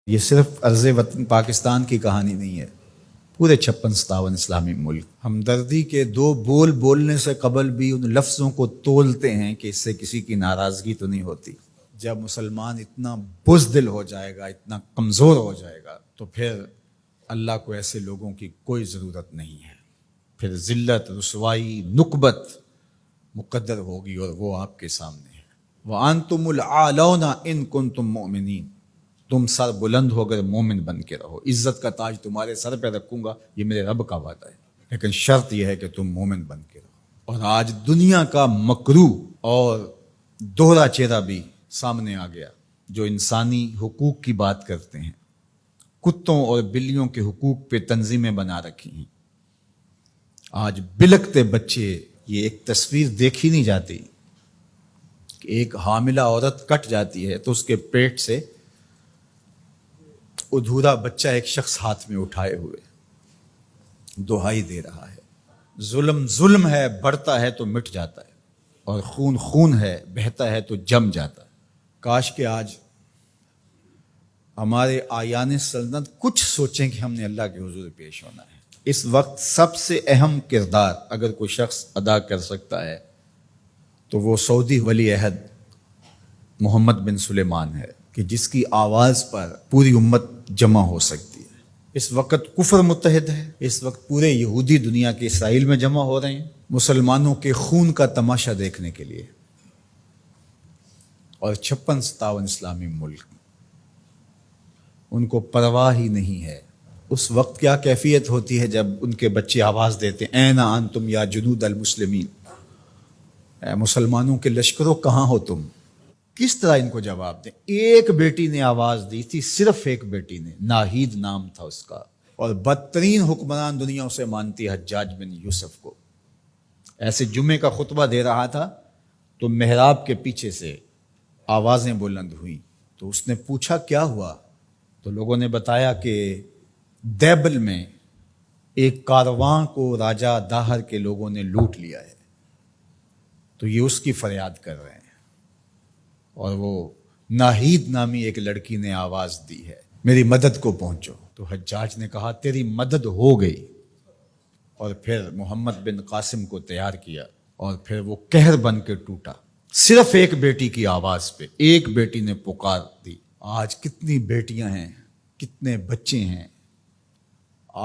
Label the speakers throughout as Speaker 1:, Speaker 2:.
Speaker 1: یہ صرف عرض وطن پاکستان کی کہانی نہیں ہے، پورے 56-57 اسلامی ملک ہمدردی کے دو بول بولنے سے قبل بھی ان لفظوں کو تولتے ہیں کہ اس سے کسی کی ناراضگی تو نہیں ہوتی۔ جب مسلمان اتنا بزدل ہو جائے گا، اتنا کمزور ہو جائے گا، تو پھر اللہ کو ایسے لوگوں کی کوئی ضرورت نہیں ہے۔ پھر ذلت، رسوائی، نکبت مقدر ہوگی اور وہ آپ کے سامنے ہے۔ وَأَنْتُمُ الْأَعْلَوْنَ إِن كُنتُم مُؤْمِنِينَ، تم سر بلند ہو کر مومن بن کے رہو، عزت کا تاج تمہارے سر پہ رکھوں گا، یہ میرے رب کا وعدہ ہے، لیکن شرط یہ ہے کہ تم مومن بن کے رہو۔ اور آج دنیا کا مکروہ اور دوہرا چہرہ بھی سامنے آ گیا، جو انسانی حقوق کی بات کرتے ہیں، کتوں اور بلیوں کے حقوق پہ تنظیمیں بنا رکھی ہیں۔ آج بلکتے بچے، یہ ایک تصویر دیکھی نہیں جاتی کہ ایک حاملہ عورت کٹ جاتی ہے تو اس کے پیٹ سے ادھورا بچہ ایک شخص ہاتھ میں اٹھائے ہوئے دہائی دے رہا ہے۔ ظلم ظلم ہے، بڑھتا ہے تو مٹ جاتا ہے، اور خون خون ہے، بہتا ہے تو جم جاتا ہے۔ کاش کہ آج ہمارے آیان سلطنت کچھ سوچیں کہ ہم نے اللہ کے حضور پیش ہونا ہے۔ اس وقت سب سے اہم کردار اگر کوئی شخص ادا کر سکتا ہے تو وہ سعودی ولی عہد محمد بن سلیمان ہے، کہ جس کی آواز پر پوری امت جمع ہو سکتی ہے۔ اس وقت کفر متحد ہے، اس وقت پورے یہودی دنیا کے اسرائیل میں جمع ہو رہے ہیں مسلمانوں کے خون کا تماشا دیکھنے کے لیے، اور 56-57 اسلامی ملک ان کو پرواہ ہی نہیں ہے۔ اس وقت کیا کیفیت ہوتی ہے جب ان کے بچے آواز دیتے ہیں، این انتم یا جنود المسلمین، اے مسلمانوں کے لشکروں کہاں ہو تم؟ کس طرح ان کو جواب دیں؟ ایک بیٹی نے آواز دی تھی، صرف ایک بیٹی نے، ناہید نام تھا اس کا، اور بدترین حکمران دنیا اسے مانتی ہے، حجاج بن یوسف کو۔ ایسے جمعے کا خطبہ دے رہا تھا تو محراب کے پیچھے سے آوازیں بلند ہوئیں، تو اس نے پوچھا کیا ہوا؟ تو لوگوں نے بتایا کہ دیبل میں ایک کارواں کو راجہ داہر کے لوگوں نے لوٹ لیا ہے، تو یہ اس کی فریاد کر رہے ہیں، اور وہ ناہید نامی ایک لڑکی نے آواز دی ہے، میری مدد کو پہنچو۔ تو حجاج نے کہا تیری مدد ہو گئی، اور پھر محمد بن قاسم کو تیار کیا، اور پھر وہ قہر بن کے ٹوٹا، صرف ایک بیٹی کی آواز پہ۔ ایک بیٹی نے پکار دی۔ آج کتنی بیٹیاں ہیں، کتنے بچے ہیں،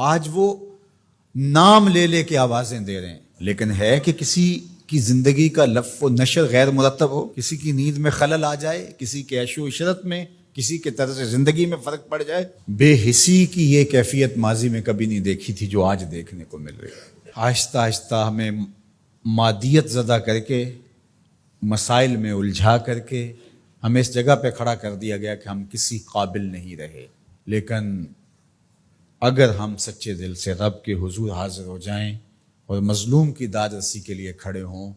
Speaker 1: آج وہ نام لے لے کے آوازیں دے رہے ہیں، لیکن ہے کہ کسی کی زندگی کا لف و نشر غیر مرتب ہو، کسی کی نیند میں خلل آ جائے، کسی کے عیش و عشرت میں، کسی کے طرز زندگی میں فرق پڑ جائے۔ بے حسی کی یہ کیفیت ماضی میں کبھی نہیں دیکھی تھی جو آج دیکھنے کو مل رہی ہے۔ آہستہ آہستہ ہمیں مادیت زدہ کر کے، مسائل میں الجھا کر کے ہمیں اس جگہ پہ کھڑا کر دیا گیا کہ ہم کسی قابل نہیں رہے، لیکن اگر ہم سچے دل سے رب کے حضور حاضر ہو جائیں اور مظلوم کی داد رسی کے لیے کھڑے ہوں،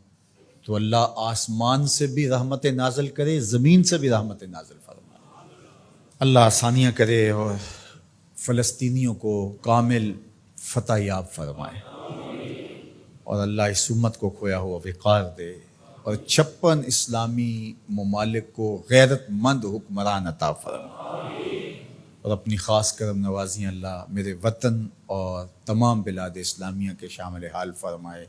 Speaker 1: تو اللہ آسمان سے بھی رحمت نازل کرے، زمین سے بھی رحمت نازل فرمائے۔ اللہ آسانیاں کرے اور فلسطینیوں کو کامل فتح یاب فرمائے، اور اللہ اس امت کو کھویا ہوا وقار دے، اور 56 اسلامی ممالک کو غیرت مند حکمران عطا فرمائے، اور اپنی خاص کرم نوازیاں اللہ میرے وطن اور تمام بلاد اسلامیہ کے شامل حال فرمائے۔